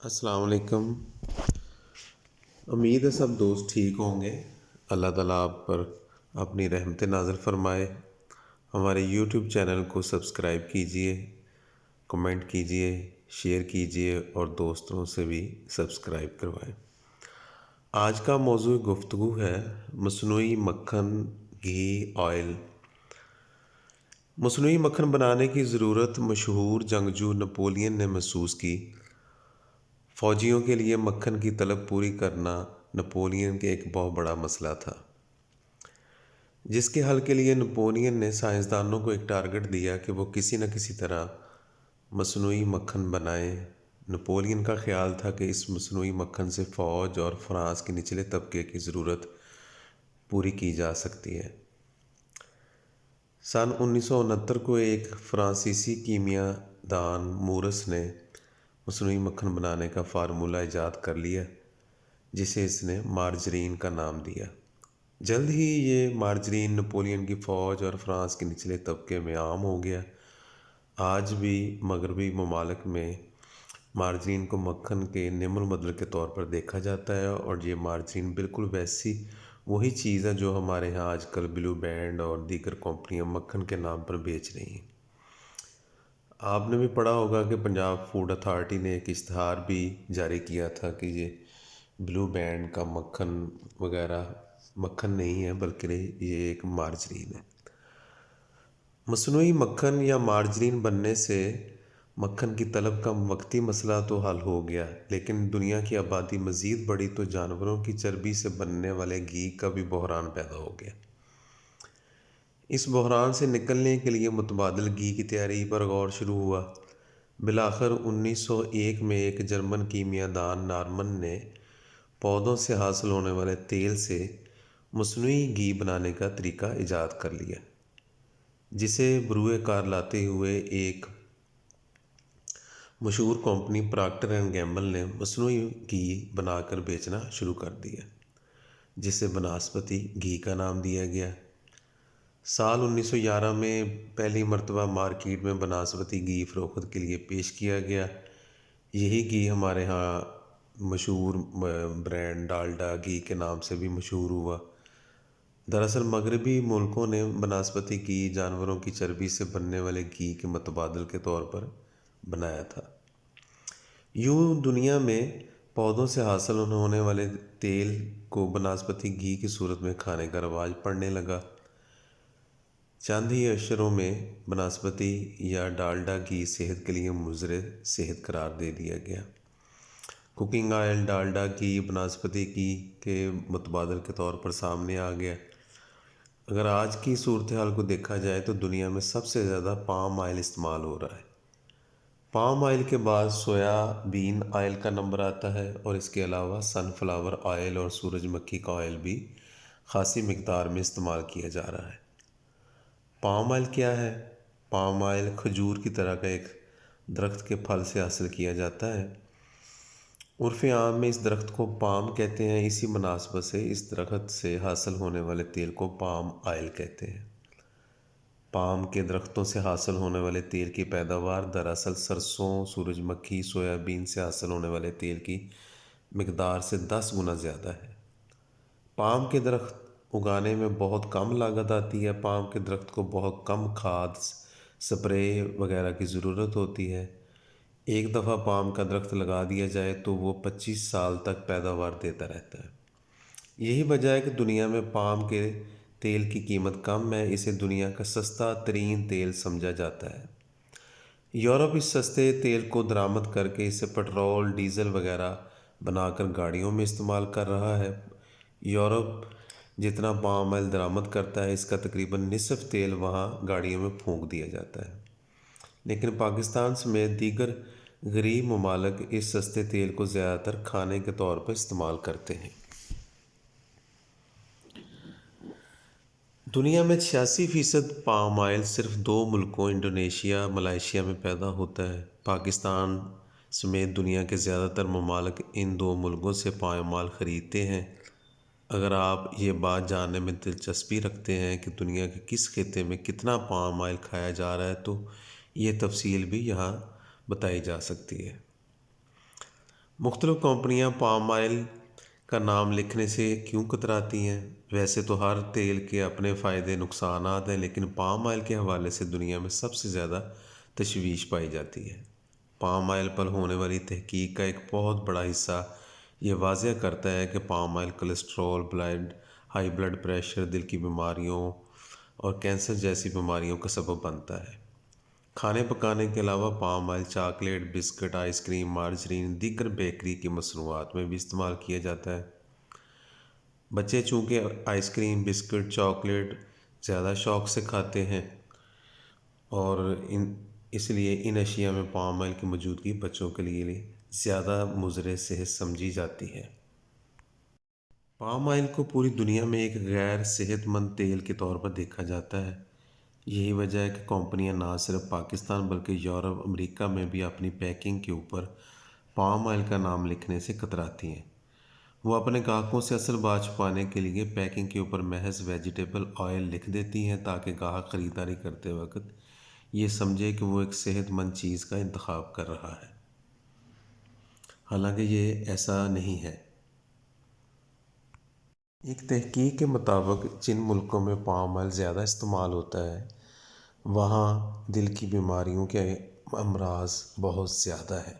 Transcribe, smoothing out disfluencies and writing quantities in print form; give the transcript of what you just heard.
السلام علیکم۔ امید ہے سب دوست ٹھیک ہوں گے۔ اللہ تعالیٰ آپ پر اپنی رحمت نازل فرمائے۔ ہمارے یوٹیوب چینل کو سبسکرائب کیجئے، کمنٹ کیجئے، شیئر کیجئے اور دوستوں سے بھی سبسکرائب کروائیں۔ آج کا موضوع گفتگو ہے مصنوعی مکھن، گھی، آئل۔ مصنوعی مکھن بنانے کی ضرورت مشہور جنگجو نپولین نے محسوس کی۔ فوجیوں کے لیے مکھن کی طلب پوری کرنا نپولین کے ایک بہت بڑا مسئلہ تھا، جس کے حل کے لیے نپولین نے سائنسدانوں کو ایک ٹارگٹ دیا کہ وہ کسی نہ کسی طرح مصنوعی مکھن بنائیں۔ نپولین کا خیال تھا کہ اس مصنوعی مکھن سے فوج اور فرانس کے نچلے طبقے کی ضرورت پوری کی جا سکتی ہے۔ سن 1969 کو ایک فرانسیسی کیمیا دان مورس نے مصنوعی مکھن بنانے کا فارمولہ ایجاد کر لیا، جسے اس نے مارجرین کا نام دیا۔ جلد ہی یہ مارجرین نپولین کی فوج اور فرانس کے نچلے طبقے میں عام ہو گیا۔ آج بھی مغربی ممالک میں مارجرین کو مکھن کے نعم المدل کے طور پر دیکھا جاتا ہے، اور یہ مارجرین بالکل وہی چیز ہے جو ہمارے ہاں آج کل بلو بینڈ اور دیگر کمپنیاں مکھن کے نام پر بیچ رہی ہیں۔ آپ نے بھی پڑھا ہوگا کہ پنجاب فوڈ اتھارٹی نے ایک اشتہار بھی جاری کیا تھا کہ یہ بلو بینڈ کا مکھن وغیرہ مکھن نہیں ہے بلکہ یہ ایک مارجرین ہے۔ مصنوعی مکھن یا مارجرین بننے سے مکھن کی طلب کا وقتی مسئلہ تو حل ہو گیا، لیکن دنیا کی آبادی مزید بڑھی تو جانوروں کی چربی سے بننے والے گھی کا بھی بحران پیدا ہو گیا۔ اس بحران سے نکلنے کے لیے متبادل گھی کی تیاری پر غور شروع ہوا۔ بالآخر 1901 میں ایک جرمن کیمیا دان نارمن نے پودوں سے حاصل ہونے والے تیل سے مصنوعی گھی بنانے کا طریقہ ایجاد کر لیا، جسے بروئے کار لاتے ہوئے ایک مشہور کمپنی پراکٹر اینڈ گیمبل نے مصنوعی گھی بنا کر بیچنا شروع کر دیا، جسے بناسپتی گھی کا نام دیا گیا۔ سال 1911 میں پہلی مرتبہ مارکیٹ میں بناسپتی گھی فروخت کے لیے پیش کیا گیا۔ یہی گھی ہمارے ہاں مشہور برانڈ ڈالڈا گھی کے نام سے بھی مشہور ہوا۔ دراصل مغربی ملکوں نے بناسپتی گھی جانوروں کی چربی سے بننے والے گھی کے متبادل کے طور پر بنایا تھا۔ یوں دنیا میں پودوں سے حاصل ہونے والے تیل کو بناسپتی گھی کی صورت میں کھانے کا رواج پڑنے لگا۔ چند ہی اشروں میں بناسپتی یا ڈالڈا گھی صحت کے لیے مضر صحت قرار دے دیا گیا۔ کوکنگ آئل ڈالڈا گھی بناسپتی گھی کے متبادل کے طور پر سامنے آ گیا۔ اگر آج کی صورتحال کو دیکھا جائے تو دنیا میں سب سے زیادہ پام آئل استعمال ہو رہا ہے۔ پام آئل کے بعد سویا بین آئل کا نمبر آتا ہے، اور اس کے علاوہ سن فلاور آئل اور سورج مکھی کا آئل بھی خاصی مقدار میں استعمال کیا جا رہا ہے۔ پام آئل کیا ہے؟ پام آئل کھجور کی طرح کا ایک درخت کے پھل سے حاصل کیا جاتا ہے۔ عرف عام میں اس درخت کو پام کہتے ہیں، اسی مناسبت سے اس درخت سے حاصل ہونے والے تیل کو پام آئل کہتے ہیں۔ پام کے درختوں سے حاصل ہونے والے تیل کی پیداوار دراصل سرسوں، سورج مکھی، سویا بین سے حاصل ہونے والے تیل کی مقدار سے 10 گنا زیادہ ہے۔ پام کے درخت اگانے میں بہت کم لاگت آتی ہے۔ پام کے درخت کو بہت کم کھاد، سپرے وغیرہ کی ضرورت ہوتی ہے۔ ایک دفعہ پام کا درخت لگا دیا جائے تو وہ 25 سال تک پیداوار دیتا رہتا ہے۔ یہی وجہ ہے کہ دنیا میں پام کے تیل کی قیمت کم ہے، اسے دنیا کا سستا ترین تیل سمجھا جاتا ہے۔ یورپ اس سستے تیل کو درآمد کر کے اسے پٹرول، ڈیزل وغیرہ بنا کر گاڑیوں میں استعمال کر رہا ہے۔ یورپ جتنا پام آئل درآمد کرتا ہے، اس کا تقریباً نصف تیل وہاں گاڑیوں میں پھونک دیا جاتا ہے۔ لیکن پاکستان سمیت دیگر غریب ممالک اس سستے تیل کو زیادہ تر کھانے کے طور پر استعمال کرتے ہیں۔ دنیا میں 86% پام آئل صرف 2 ملکوں انڈونیشیا، ملائیشیا میں پیدا ہوتا ہے۔ پاکستان سمیت دنیا کے زیادہ تر ممالک ان 2 ملکوں سے پام آئل خریدتے ہیں۔ اگر آپ یہ بات جاننے میں دلچسپی رکھتے ہیں کہ دنیا کے کس خطے میں کتنا پام آئل کھایا جا رہا ہے تو یہ تفصیل بھی یہاں بتائی جا سکتی ہے۔ مختلف کنپنیاں پام آئل کا نام لکھنے سے کیوں کتراتی ہیں؟ ویسے تو ہر تیل کے اپنے فائدے نقصانات ہیں، لیکن پام آئل کے حوالے سے دنیا میں سب سے زیادہ تشویش پائی جاتی ہے۔ پام آئل پر ہونے والی تحقیق کا ایک بہت بڑا حصہ یہ واضح کرتا ہے کہ palm oil cholesterol, high blood pressure, دل کی بیماریوں اور کینسر جیسی بیماریوں کا سبب بنتا ہے۔ کھانے پکانے کے علاوہ palm oil chocolate, biscuit, ice cream, margarine, دیگر بیکری کی مصنوعات میں بھی استعمال کیا جاتا ہے۔ بچے چونکہ آئس کریم، بسکٹ، چاکلیٹ زیادہ شوق سے کھاتے ہیں اور اس لیے ان اشیاء میں پام آئل کی موجودگی بچوں کے لیے زیادہ مضر صحت سمجھی جاتی ہے۔ پام آئل کو پوری دنیا میں ایک غیر صحت مند تیل کے طور پر دیکھا جاتا ہے۔ یہی وجہ ہے کہ کمپنیاں نہ صرف پاکستان بلکہ یورپ، امریکہ میں بھی اپنی پیکنگ کے اوپر پام آئل کا نام لکھنے سے کتراتی ہیں۔ وہ اپنے گاہکوں سے اصل بات چھپانے کے لیے پیکنگ کے اوپر محض ویجیٹیبل آئل لکھ دیتی ہیں تاکہ گاہک خریداری کرتے وقت یہ سمجھے کہ وہ ایک صحت مند چیز کا انتخاب کر رہا ہے، حالانکہ یہ ایسا نہیں ہے۔ ایک تحقیق کے مطابق جن ملکوں میں پام آئل زیادہ استعمال ہوتا ہے وہاں دل کی بیماریوں کے امراض بہت زیادہ ہیں۔